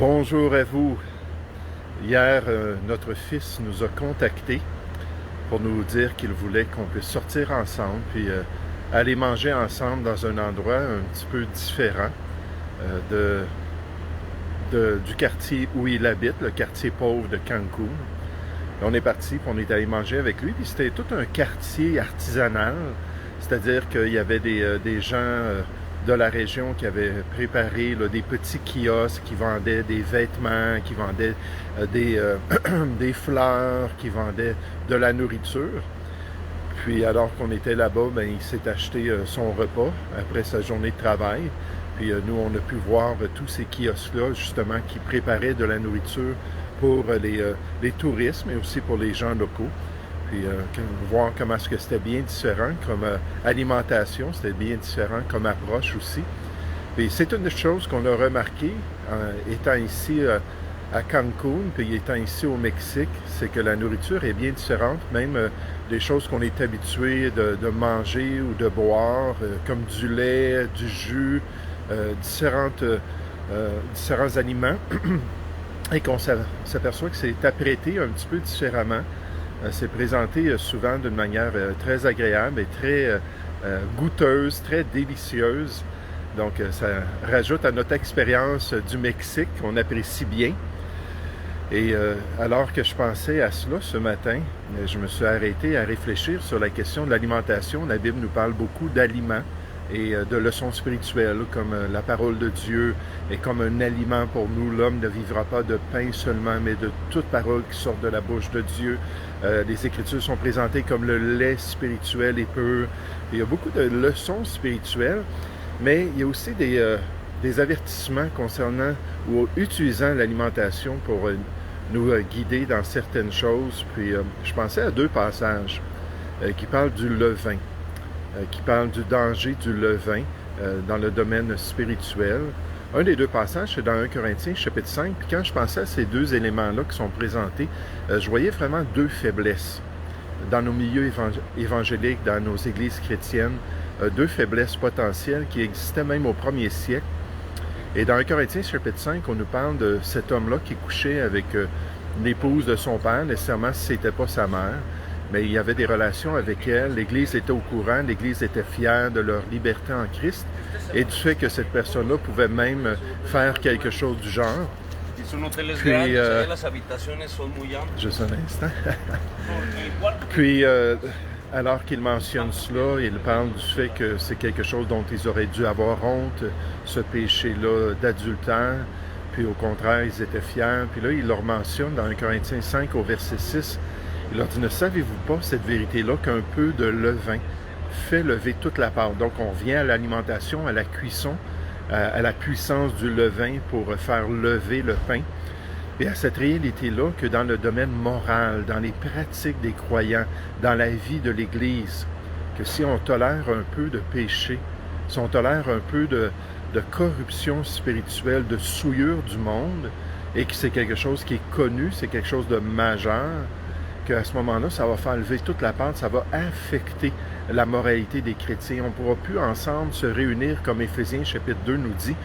Bonjour à vous. Hier, notre fils nous a contactés pour nous dire qu'il voulait qu'on puisse sortir ensemble puis aller manger ensemble dans un endroit un petit peu différent du quartier où il habite, le quartier pauvre de Cancun. On est parti, puis on est allé manger avec lui, puis c'était tout un quartier artisanal, c'est-à-dire qu'il y avait des gens de la région qui avaient préparé là, des petits kiosques qui vendaient des vêtements, qui vendaient des fleurs, qui vendaient de la nourriture. Puis alors qu'on était là-bas, ben, il s'est acheté son repas après sa journée de travail. Puis nous, on a pu voir tous ces kiosques-là, justement, qui préparaient de la nourriture pour les touristes, mais aussi pour les gens locaux. Puis voir comment est-ce que c'était bien différent comme alimentation, c'était bien différent comme approche aussi. Puis c'est une des choses qu'on a remarqué étant ici à Cancun, puis étant ici au Mexique, c'est que la nourriture est bien différente, même des choses qu'on est habitué de manger ou de boire, comme du lait, du jus, différents aliments, et qu'on s'aperçoit que c'est apprêté un petit peu différemment. C'est présenté souvent d'une manière très agréable et très goûteuse, très délicieuse. Donc, ça rajoute à notre expérience du Mexique qu'on apprécie bien. Et alors que je pensais à cela ce matin, je me suis arrêté à réfléchir sur la question de l'alimentation. La Bible nous parle beaucoup d'aliments et de leçons spirituelles, comme la parole de Dieu est comme un aliment pour nous. L'homme ne vivra pas de pain seulement, mais de toute parole qui sort de la bouche de Dieu. Les Écritures sont présentées comme le lait spirituel et pur. Et il y a beaucoup de leçons spirituelles, mais il y a aussi des avertissements concernant ou utilisant l'alimentation pour nous guider dans certaines choses. Puis je pensais à deux passages qui parlent du levain. Qui parle du danger du levain dans le domaine spirituel. Un des deux passages, c'est dans 1 Corinthiens, chapitre 5. Puis quand je pensais à ces deux éléments-là qui sont présentés, je voyais vraiment deux faiblesses dans nos milieux évangéliques, dans nos églises chrétiennes, deux faiblesses potentielles qui existaient même au premier siècle. Et dans 1 Corinthiens, chapitre 5, on nous parle de cet homme-là qui couchait avec l'épouse de son père, nécessairement si ce n'était pas sa mère. Mais il y avait des relations avec elle, l'Église était au courant, l'Église était fière de leur liberté en Christ et du fait que cette personne-là pouvait même faire quelque chose du genre. Puis, juste un instant. Puis, alors qu'il mentionne cela, il parle du fait que c'est quelque chose dont ils auraient dû avoir honte, ce péché-là d'adultère. Puis au contraire, ils étaient fiers. Puis là, il leur mentionne dans 1 Corinthiens 5 au verset 6, il leur dit, ne savez-vous pas cette vérité-là qu'un peu de levain fait lever toute la pâte? Donc, on vient à l'alimentation, à la cuisson, à la puissance du levain pour faire lever le pain. Et à cette réalité-là que dans le domaine moral, dans les pratiques des croyants, dans la vie de l'Église, que si on tolère un peu de péché, si on tolère un peu de corruption spirituelle, de souillure du monde, et que c'est quelque chose qui est connu, c'est quelque chose de majeur, qu'à ce moment-là, ça va faire lever toute la pente, ça va affecter la moralité des chrétiens. On ne pourra plus ensemble se réunir, comme Éphésiens chapitre 2 nous dit,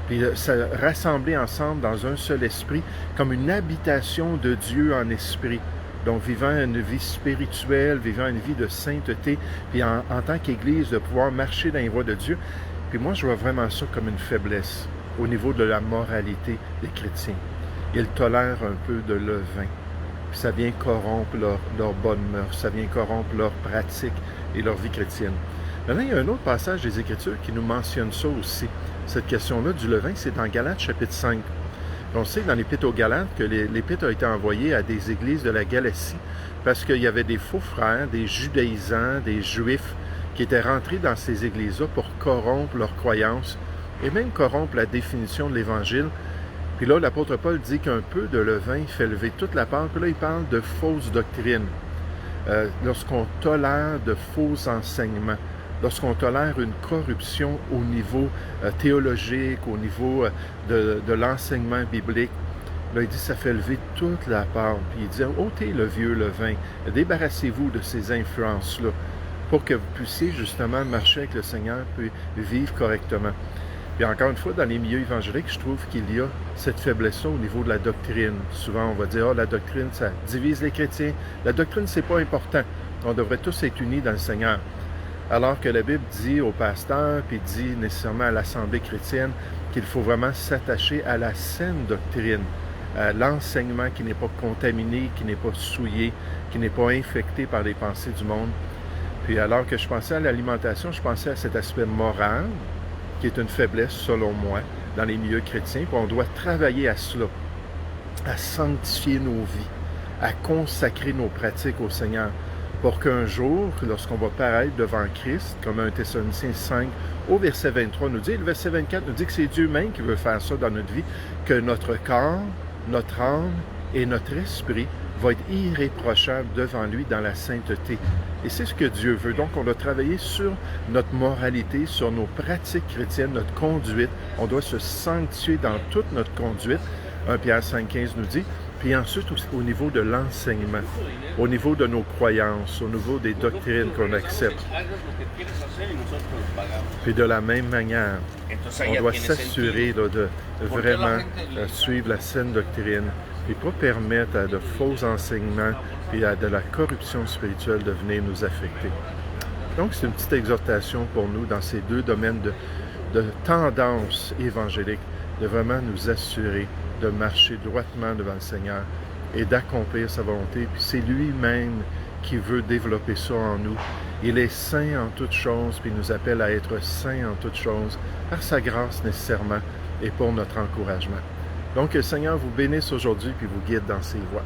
puis se rassembler ensemble dans un seul esprit, comme une habitation de Dieu en esprit. Donc, vivant une vie spirituelle, vivant une vie de sainteté, puis en tant qu'Église, de pouvoir marcher dans les voies de Dieu. Puis moi, je vois vraiment ça comme une faiblesse au niveau de la moralité des chrétiens. Ils tolèrent un peu de levain. Puis ça vient corrompre leur bonne mœurs, ça vient corrompre leur pratique et leur vie chrétienne. Maintenant, il y a un autre passage des Écritures qui nous mentionne ça aussi. Cette question-là du levain, c'est dans Galates chapitre 5. On sait dans l'Épître aux Galates que l'Épître a été envoyée à des églises de la Galatie parce qu'il y avait des faux frères, des judaïsants, des juifs qui étaient rentrés dans ces églises-là pour corrompre leurs croyances et même corrompre la définition de l'Évangile. Puis là, l'apôtre Paul dit qu'un peu de levain fait lever toute la pâte. Puis là, il parle de fausses doctrines. Lorsqu'on tolère de faux enseignements, lorsqu'on tolère une corruption au niveau théologique, au niveau de l'enseignement biblique, là, il dit que ça fait lever toute la pâte. Puis il dit, ôtez le vieux levain, débarrassez-vous de ces influences-là pour que vous puissiez justement marcher avec le Seigneur puis vivre correctement. Puis encore une fois, dans les milieux évangéliques, je trouve qu'il y a cette faiblesse-là au niveau de la doctrine. Souvent, on va dire, la doctrine, ça divise les chrétiens. La doctrine, c'est pas important. On devrait tous être unis dans le Seigneur. Alors que la Bible dit aux pasteurs, puis dit nécessairement à l'Assemblée chrétienne, qu'il faut vraiment s'attacher à la saine doctrine, à l'enseignement qui n'est pas contaminé, qui n'est pas souillé, qui n'est pas infecté par les pensées du monde. Puis alors que je pensais à l'alimentation, je pensais à cet aspect moral, qui est une faiblesse, selon moi, dans les milieux chrétiens. Puis on doit travailler à cela, à sanctifier nos vies, à consacrer nos pratiques au Seigneur, pour qu'un jour, lorsqu'on va paraître devant Christ, comme 1 Thessaloniciens 5, au verset 23 nous dit, le verset 24 nous dit que c'est Dieu même qui veut faire ça dans notre vie, que notre corps, notre âme et notre esprit va être irréprochable devant lui dans la sainteté. Et c'est ce que Dieu veut. Donc, on doit travailler sur notre moralité, sur nos pratiques chrétiennes, notre conduite. On doit se sanctifier dans toute notre conduite. 1 Pierre 5,15 nous dit. Puis ensuite, au niveau de l'enseignement, au niveau de nos croyances, au niveau des doctrines qu'on accepte. Puis de la même manière, on doit s'assurer de vraiment suivre la saine doctrine et pas permettre à de faux enseignements et à de la corruption spirituelle de venir nous affecter. Donc, c'est une petite exhortation pour nous dans ces deux domaines de tendance évangélique, de vraiment nous assurer de marcher droitement devant le Seigneur et d'accomplir sa volonté. Puis c'est lui-même qui veut développer ça en nous. Il est saint en toutes choses, puis il nous appelle à être saints en toutes choses, par sa grâce nécessairement, et pour notre encouragement. Donc, que le Seigneur vous bénisse aujourd'hui, puis vous guide dans ses voies.